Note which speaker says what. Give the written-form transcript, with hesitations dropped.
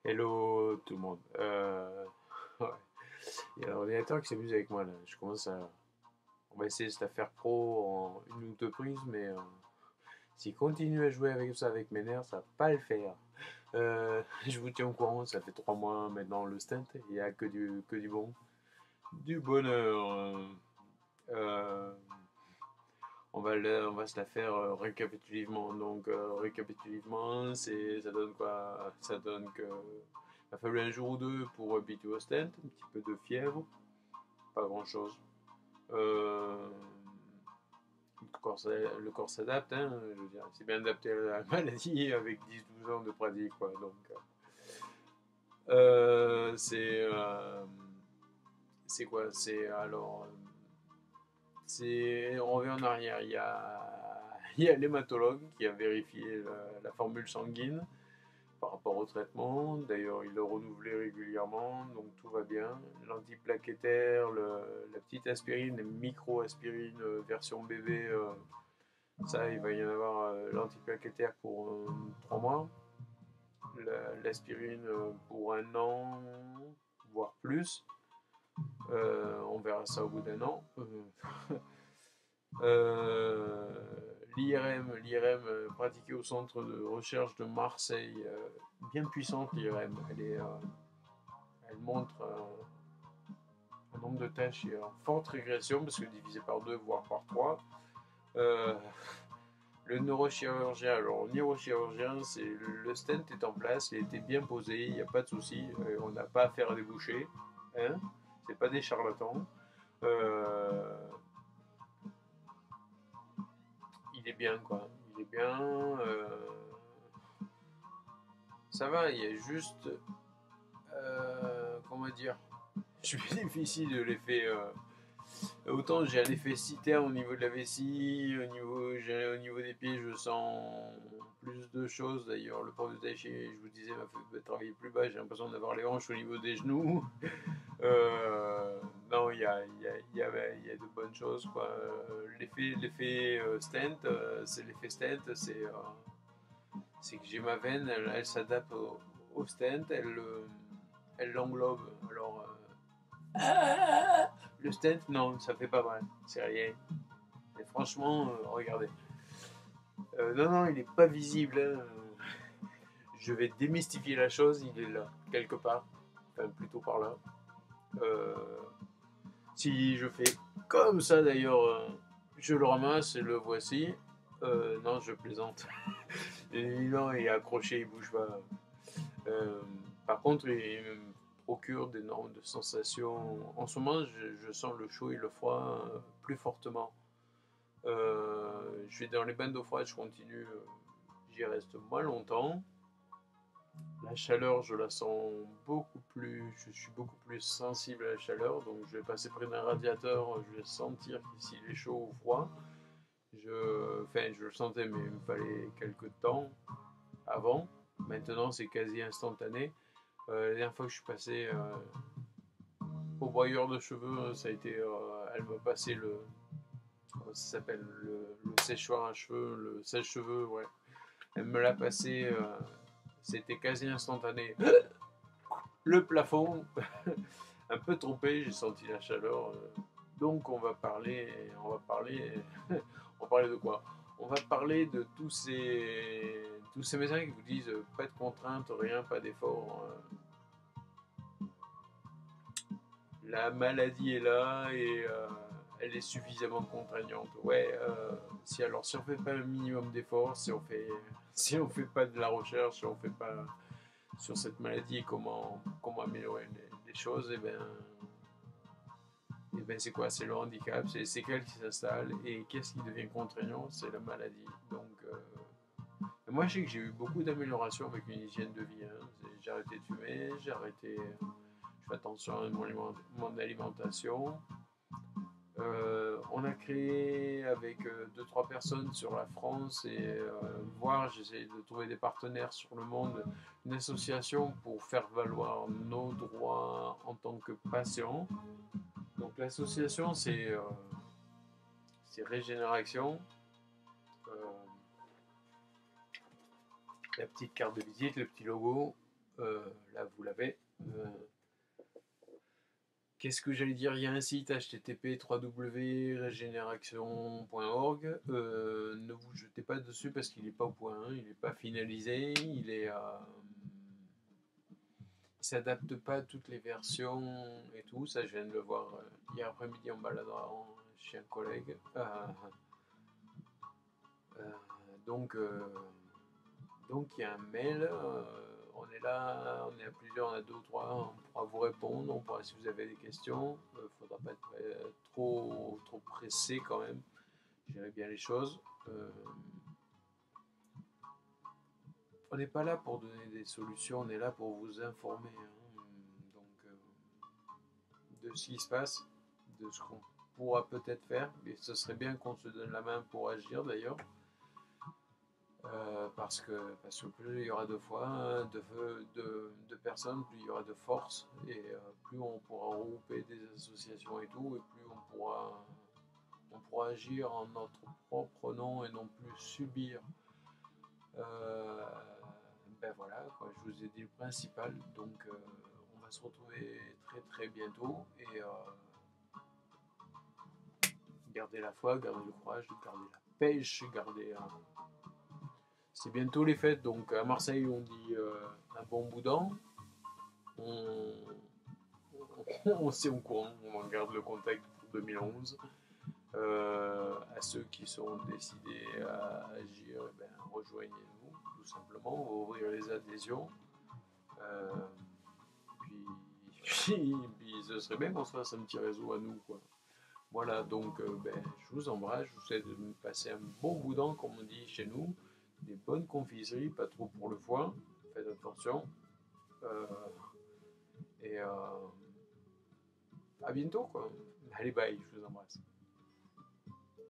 Speaker 1: Hello tout le monde. Ouais. Il y a l'ordinateur qui s'amuse avec moi là. Je commence à. On va essayer cette affaire pro en une ou deux prises, mais s'il continue à jouer avec ça avec mes nerfs, ça va pas le faire. Je vous tiens au courant, ça fait 3 mois maintenant le stint, il n'y a que du bon. Du bonheur. Euh, on va se la faire récapitulativement. Donc, récapitulativement, ça donne quoi? Ça donne que. Il a fallu un jour ou deux pour habituer au stent, un petit peu de fièvre, pas grand chose. Euh, le corps s'adapte, hein, je veux dire, c'est bien adapté à la maladie avec 10-12 ans de pratique, quoi. Donc, euh, c'est. euh, c'est quoi? On revient en arrière. Il y a l'hématologue qui a vérifié la formule sanguine par rapport au traitement. D'ailleurs, il le renouvelait régulièrement, donc tout va bien. L'antiplaquettaire, la petite aspirine, les micro-aspirines version bébé, ça, il va y en avoir l'antiplaquettaire pour 3 mois, l'aspirine pour 1 an, voire plus. On verra ça au bout d'un an. Euh, L'IRM pratiquée au centre de recherche de Marseille, bien puissante l'IRM. Elle montre un nombre de tâches en forte régression parce que divisé par 2 voire par 3. Euh, le neurochirurgien, alors le neurochirurgien, c'est le stent est en place, il a été bien posé, il n'y a pas de souci, on n'a pas affaire à des bouchers, hein, c'est pas des charlatans. Euh, il est bien quoi, il est bien. Ça va, il y a juste, comment dire, je bénéficie de l'effet. Autant j'ai un effet citerne au niveau de la vessie, au niveau des pieds, je sens plus de choses. D'ailleurs, le prof de tai chi, je vous disais, m'a fait travailler plus bas. J'ai l'impression d'avoir les hanches au niveau des genoux. Non, il y a de bonnes choses. Quoi. L'effet stent, c'est l'effet stent, c'est que j'ai ma veine, elle s'adapte au stent, elle l'englobe. Alors, le stent, non, ça fait pas mal, c'est rien. Et franchement, regardez. Non, non, il n'est pas visible. Hein. Je vais démystifier la chose, il est là, quelque part. Enfin, plutôt par là. Euh, Si je fais comme ça d'ailleurs, je le ramasse et le voici. Non, je plaisante. Et non, il est accroché, il bouge pas. Euh, Par contre, il me procure d'énormes de sensations. En ce moment, je sens le chaud et le froid plus fortement. Je vais dans les bains d'eau froide, je continue, j'y reste moins longtemps. La chaleur, je la sens beaucoup plus, je suis beaucoup plus sensible à la chaleur, donc je vais passer près d'un radiateur, je vais sentir s'il est chaud ou froid. Enfin, je le sentais, mais il me fallait quelques temps avant. Maintenant, c'est quasi instantané. La dernière fois que je suis passé au broyeur de cheveux, ça a été, elle m'a passé comment ça s'appelle, le séchoir à cheveux, le sèche-cheveux, ouais. Elle me l'a passé, c'était quasi instantané. Le plafond, un peu trompé, j'ai senti la chaleur. Donc on va parler de quoi? On va parler de tous ces médecins qui vous disent pas de contraintes, rien, pas d'effort. La maladie est là et elle est suffisamment contraignante. Ouais, si on fait pas un minimum d'efforts, si on fait pas de la recherche, si on fait pas sur cette maladie, comment améliorer les choses, et ben c'est quoi? C'est le handicap, c'est les séquelles qui s'installent, et qu'est-ce qui devient contraignant? C'est la maladie. Donc, moi, je sais que j'ai eu beaucoup d'améliorations avec une hygiène de vie. Hein. J'ai arrêté de fumer, je fais attention à mon alimentation. On a créé avec 2-3 personnes sur la France et j'essaie de trouver des partenaires sur le monde, une association pour faire valoir nos droits en tant que patients. Donc l'association c'est Régénération. Euh, la petite carte de visite, le petit logo. Là, vous l'avez. Qu'est-ce que j'allais dire? Il y a un site http://regeneration.org. Ne vous jetez pas dessus parce qu'il n'est pas au point, il n'est pas finalisé, il s'adapte pas à toutes les versions et tout. Ça, je viens de le voir hier après-midi en baladant chez un collègue. Donc, il y a un mail. On est là, on est à plusieurs, on a deux ou trois. On pourra vous répondre. On pourra, si vous avez des questions, il ne faudra pas être trop pressé quand même. Gérer bien les choses. On n'est pas là pour donner des solutions, on est là pour vous informer. Donc, de ce qui se passe, de ce qu'on pourra peut-être faire. Mais ce serait bien qu'on se donne la main pour agir d'ailleurs. Parce que plus il y aura de foi, de personnes, plus il y aura de force, et plus on pourra regrouper des associations et tout, et plus on pourra agir en notre propre nom et non plus subir. Ben voilà, quoi, je vous ai dit le principal, donc on va se retrouver très très bientôt, et gardez la foi, gardez le courage, gardez la pêche, gardez... C'est bientôt les fêtes, donc à Marseille on dit un bon boudin. On s'est au courant, on garde le contact pour 2011. À ceux qui sont décidés à agir, eh ben, rejoignez-nous tout simplement, ouvrir les adhésions. Puis ce serait bien qu'on se fasse un petit réseau à nous, quoi. Voilà, donc ben, je vous embrasse, je vous souhaite de passer un bon boudin, comme on dit chez nous, des bonnes confiseries, pas trop pour le foie, faites attention. Et à bientôt, quoi. Allez, bye, je vous embrasse.